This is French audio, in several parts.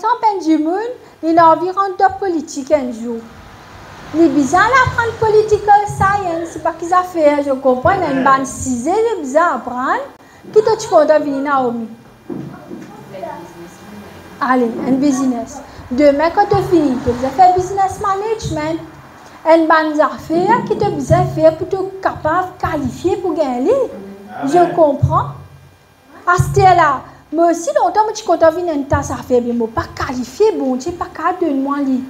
exemple, un Jimoun, il a environ de politique un jour. Il est bizarre d'apprendre political science, c'est pas qu'ils ont fait, je comprends, il y a une bande 6 il est bizarre d'apprendre. Qui te compte venir Naomi? Allez, un business. Demain, quand tu finis, tu vas faire business management. Une bande affaires qui te besoin faire pour être capable de qualifier pour gagner. Je comprends. À ce là moi aussi, longtemps, je suis content de venir une tasse à faire, mais je ne suis pas qualifié, bon Dieu, pas capable de moi. Tu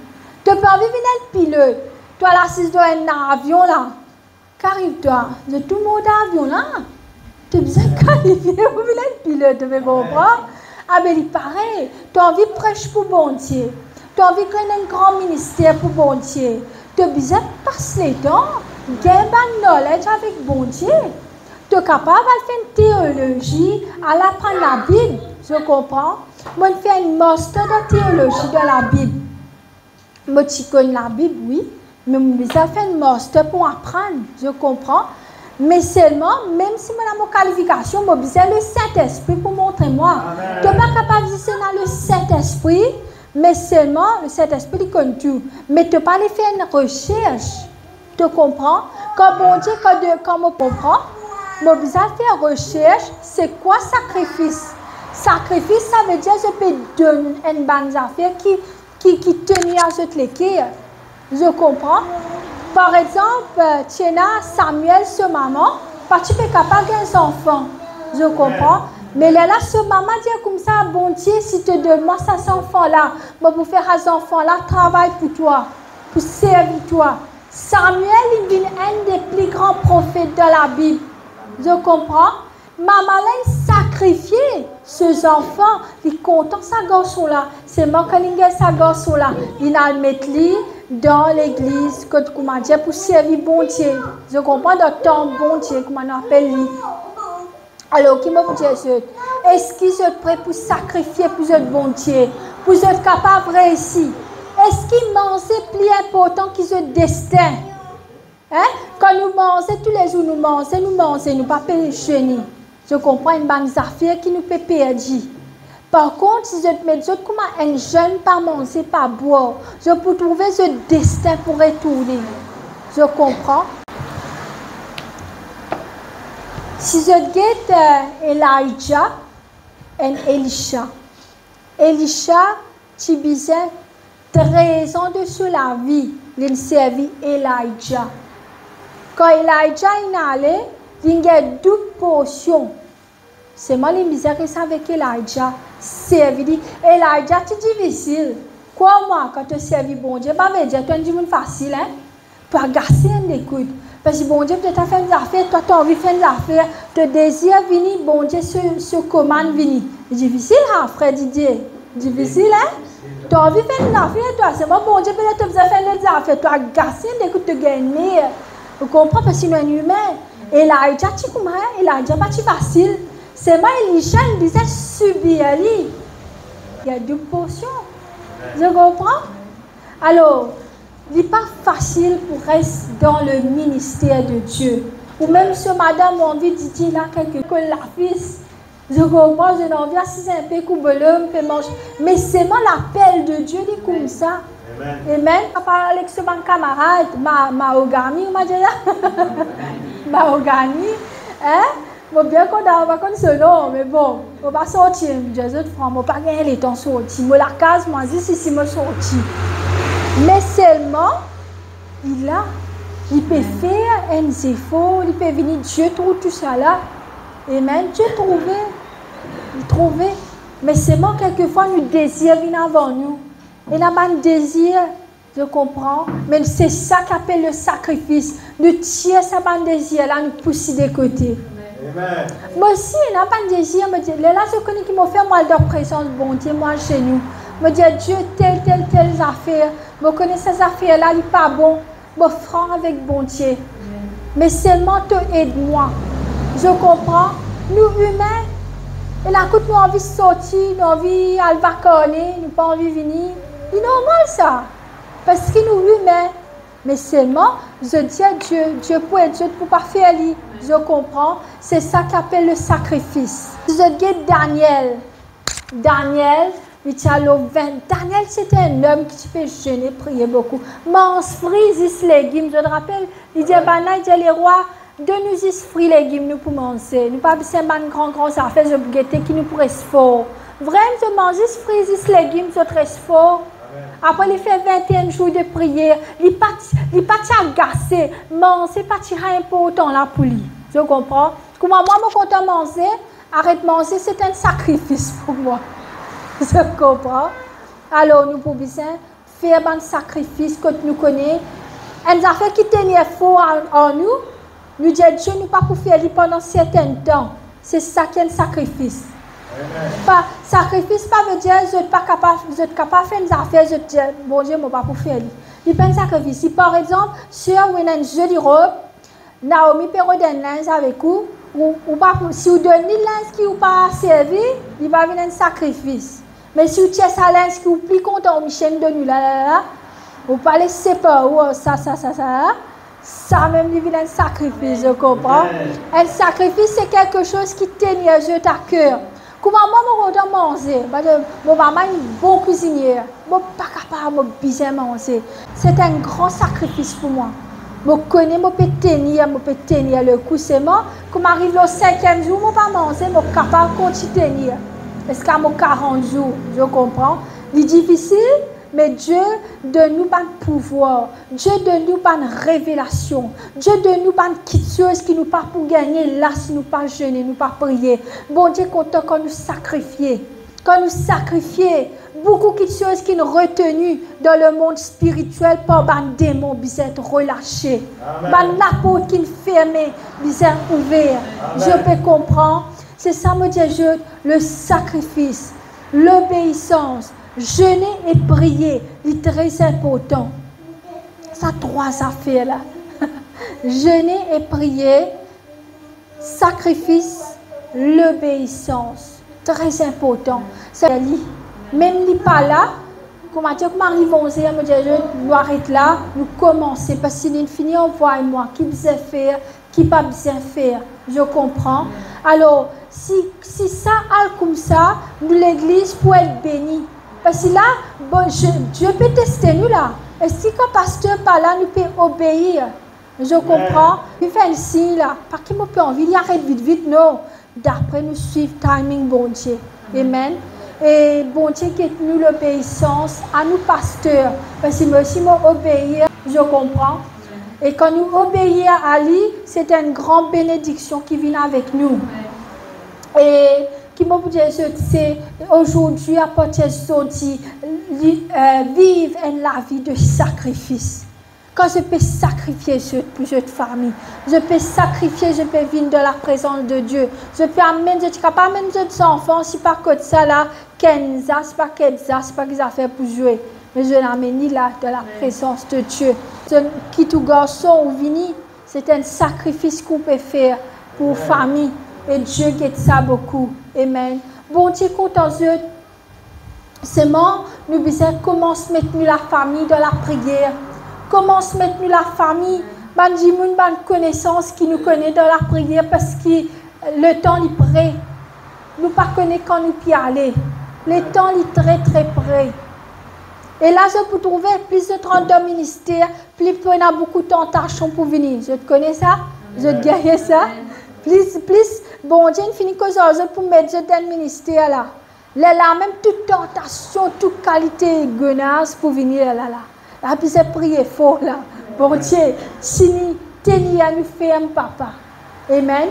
peux envie de venir être pilote. Toi, là, si tu dois un avion, là, qu'arrive-toi? De tout le monde avion, là. Tu as besoin de qualifier pour venir être pilote, tu veux comprendre? Ah, ben, il paraît. Tu as envie de prêcher pour bon Dieu. Tu as envie de créer un grand ministère pour bon Dieu. Tu as besoin de passer le temps, gagner un knowledge avec bon Dieu. Tu es capable de faire une théologie, à apprendre la Bible, je comprends. Moi, je fais une master de théologie de la Bible. Moi, je connais la Bible, oui, mais je fais une master pour apprendre, je comprends. Mais seulement, même si je suis en qualification, je besoin le Saint-Esprit pour montrer moi. Tu n'es pas capable de dire dans le Saint-Esprit, mais seulement le Saint-Esprit il connaît tout. Mais tu n'as pas faire une recherche. Tu comprends? Quand bon Dieu, quand je comprends, je besoin faire recherche, c'est quoi sacrifice? Sacrifice, ça veut dire que je peux donner une bonne affaire qui tenait à cette l'équerre. Je comprends? Par exemple, tu as Samuel, ce maman, parce que tu es capable d'un enfant. Je comprends? Mais là, ce maman dit comme ça, bon Dieu, si tu donnes moi cet enfant-là, pour faire à cet enfant-là, travail pour toi, pour servir toi. Samuel, il est un des plus grands prophètes de la Bible. Je comprends? Maman l'a sacrifié ces enfants. Il est content sa garçon-là. C'est moi qui ai sa garçon-là. Il a le mettre dans l'église pour servir bon Dieu. Je comprends dans le temps bon Dieu, comment on appelle lui. Alors, qui m'a dit, est-ce qu'ils sont prêts pour sacrifier pour être bon Dieu, pour être capable de réussir? Est-ce qu'ils mangent plus important qu'ils ont destin? Hein? Quand nous mangeons, tous les jours nous mangeons, nous pas pécher. Je comprends une bonne affaire qui nous peut perdre. Par contre, si je mets comme un jeune pas manger, pas boire, je peux trouver ce destin pour retourner. Je comprends. Si je regarde Elijah et Elisha, tu disais 13 ans de sur la vie, il servi Elijah. Quand Elijah est allé, il y a 12 portions. C'est moi les misères avec Elijah. Servi. Elijah, c'est difficile. Quoi, moi, quand tu servis bon Dieu, pas me dire, tu es un facile, hein? Tu as gâché un écoute. Parce que bon Dieu, tu as fait des affaires, toi, tu as envie de faire des affaires, tu désires venir, bon Dieu, sur commande venir. C'est difficile, hein, frère Didier? Difficile, hein? Tu as envie de faire des affaires, toi, c'est moi, bon Dieu, peut-être tu as fait des affaires, tu as gâché un écoute de gagner. Vous comprenez? Parce qu'il est un humain. Elijah, tu comprends? Elijah, pas facile. C'est moi, Elisha, il disait subir. Il y a 2 portions. Je comprends? Alors, il n'est pas facile pour rester dans le ministère de Dieu. Ou même si madame a envie de dire là, quelque chose, la fils, je comprends, j'ai envie de un peu couper l'homme, mais c'est moi l'appel de Dieu, dit comme ça. Amen. Papa, avec ce mon camarade, Mahogany, on m'a dit là. Mahogany, hein? Bon, bien qu'on va comme ce nom, mais bon, on va sortir. Jésus, on va pas gagner les temps sortis. Moi, la case, moi, je dis si moi sorti. Mais seulement, il peut faire un effort, il peut venir, Dieu trouve tout ça là. Amen. Dieu trouver. Mais seulement, quelquefois, nous désirons venir avant nous. Il n'a pas de désir, je comprends, mais c'est ça qu'appelle le sacrifice. Nous tirons ça pas de désir là, nous poussons de côté. Amen. Moi aussi, il n'a pas de désir, me dit, là, je connais qui m'a fait mal de présence, bon Dieu, moi chez nous. Me dit, Dieu, telle affaire, je connais ces affaires-là, il n'est pas bon, je franc avec bon Dieu. Mais seulement te aide-moi. Je comprends, nous humains, et là, quand nous avons envie de sortir, nous avons envie d'aller vacances, nous n'avons pas envie de venir. C'est normal ça, parce que nous humains, mais seulement, je dis à Dieu pour être Dieu pour pas faire lui. Je comprends, c'est ça qu'appelle le sacrifice. Je dis Daniel, il tient l'eau 20. Daniel, c'était un homme qui peut jeûner, prier beaucoup. Mange fruits, des légumes. Je te rappelle, il dit, il dit, les rois, donne-nous des fruits, légumes, nous pour manger. Nous pas besoin de grand affaires de guetter qui nous pourrait se faire. Vraiment, je mange des fruits, des légumes, je très fort. Après, il fait 21 jours de prière. Il n'est pas agacé. Manger, pas important là pour lui. Je comprends. Comme moi, je suis content de manger. Arrête de manger, c'est un sacrifice pour moi. Je comprends. Alors, nous pouvons faire un sacrifice que nous connaissons. Une affaire qui tenait fort en nous, nous disons Dieu nous pas pour faire pendant un certain temps. C'est ça qui est un sacrifice. Pas, sacrifice, pas veut dire que je ne suis pas capable de faire des affaires, je dis bon Dieu, je ne suis pas pour faire. Il n'y a pas de sacrifice. Si par exemple, si vous avez une jolie robe, Naomi peut donner un linge avec vous, si vous donnez un linge qui vous pas servi, il va venir un sacrifice. Mais si vous tirez un linge qui vous plus content, Michel de nous là, vous ne pouvez pas séparer ça même devient un sacrifice, je comprends. Un sacrifice, c'est quelque chose qui tient à cœur. Comment moi, je manger? Mon maman est une bonne cuisinière. Je ne suis pas capable de bien manger. C'est un grand sacrifice pour moi. Je connais, je peux tenir le coup. C'est moi, quand j'arrive au 5e jour, je ne peux pas manger, je suis capable de continuer. Parce qu'à 40 jours, je comprends. C'est difficile, mais Dieu donne-nous un pouvoir. Dieu donne-nous une révélation. Dieu donne-nous une petite chose qui nous pas pour gagner là si nous pas jeûner, nous pas prier. Bon Dieu content quand nous sacrifions. Quand nous sacrifions, beaucoup de choses qui nous retenues dans le monde spirituel par des démons qui sont relâchés. La porte qui est fermée, qui sont ouverts. Je peux comprendre. C'est ça, me dit Dieu, le sacrifice, l'obéissance. Jeûner et prier, c'est très important. Ça, 3 affaires là. Jeûner et prier, sacrifice, l'obéissance. Très important. C'est lui. Même si pas là, comment dire, comment arrivons à me dire, nous arrêtons là, nous commençons. Parce que si nous finissons, envoie-moi qui besoin faire, qui pas besoin faire. Je comprends. Alors, si ça a comme ça, nous l'église pour être bénie. Parce que là, bon, Dieu peut tester nous là. Et si quand pasteur par là, nous peut obéir. Je comprends. Il fait un signe là. Pas qu'il m'a pas envie, il arrête vite, non. D'après nous suivre timing bon Dieu. Amen. Et bon Dieu qui nous l'obéissance à nous pasteurs. Parce que moi aussi, obéir, je comprends. Et quand nous obéissons à lui, c'est une grande bénédiction qui vient avec nous. Et qui m'a dit, c'est aujourd'hui, à partir de vivre la vie de sacrifice. Quand je peux sacrifier pour cette famille, je peux sacrifier, je peux venir dans la présence de Dieu. Je peux amener, je suis capable d'amener des enfants, si pas que ça là, Kenza, c'est pas Kenza, c'est pas qu'ils ont fait pour jouer. Mais je l'amène là, dans la présence de Dieu. Qui tout garçon ou vini, c'est un sacrifice qu'on peut faire pour la famille. Et Dieu guette ça beaucoup. Amen. Bon Dieu, content Dieu. C'est moi, nous devons commencer à mettre la famille dans la prière. Comment se mettre la famille, ban dimoun ban connaissance qui nous connaît dans la prière parce que le temps est prêt. Nous ne connaissons pas quand nous y aller. Le temps est très près. Et là, je peux trouver plus de 32 ministères, plus on a beaucoup de tentations pour venir. Je te connais ça? Je te gagne ça? Plus, bon Dieu, finit que je pour mettre dans le ministère là. Là, même toute tentation, toute qualité guenasse pour venir là. Là, puis c'est prier fort là. Bon Dieu, si nous tenons à nous faire papa. Amen.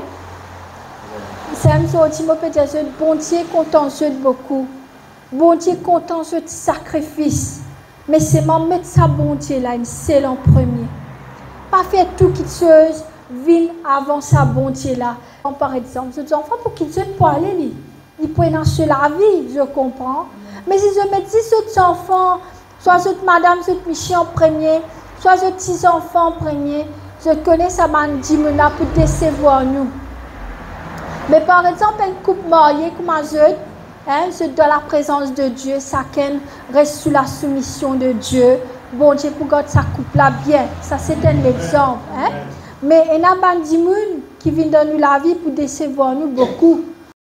C'est un petit mot peut dire, bon Dieu, content de beaucoup. Bon Dieu, content de sacrifice. Mais c'est mettre ça, bon Dieu, là, c'est en premier. Pas faire tout qui chose, vine avant ça, bon Dieu, là. Par exemple, ces enfants, pour qu'ils soient pour aller, ils prennent la vie, je comprends. Mais si je mets 10 autres enfants, soit cette madame, cette Michel en premier, soit ces petits enfants en premier, je connais ça, mandimena pour décevoir nous. Mais par exemple, une couple mariée comme c'est dans la présence de Dieu, chacun reste sous la soumission de Dieu. Bon Dieu, pour garder sa couple là bien. Ça, c'est un exemple. Mais il y a des gens qui viennent dans nous la vie pour décevoir nous beaucoup.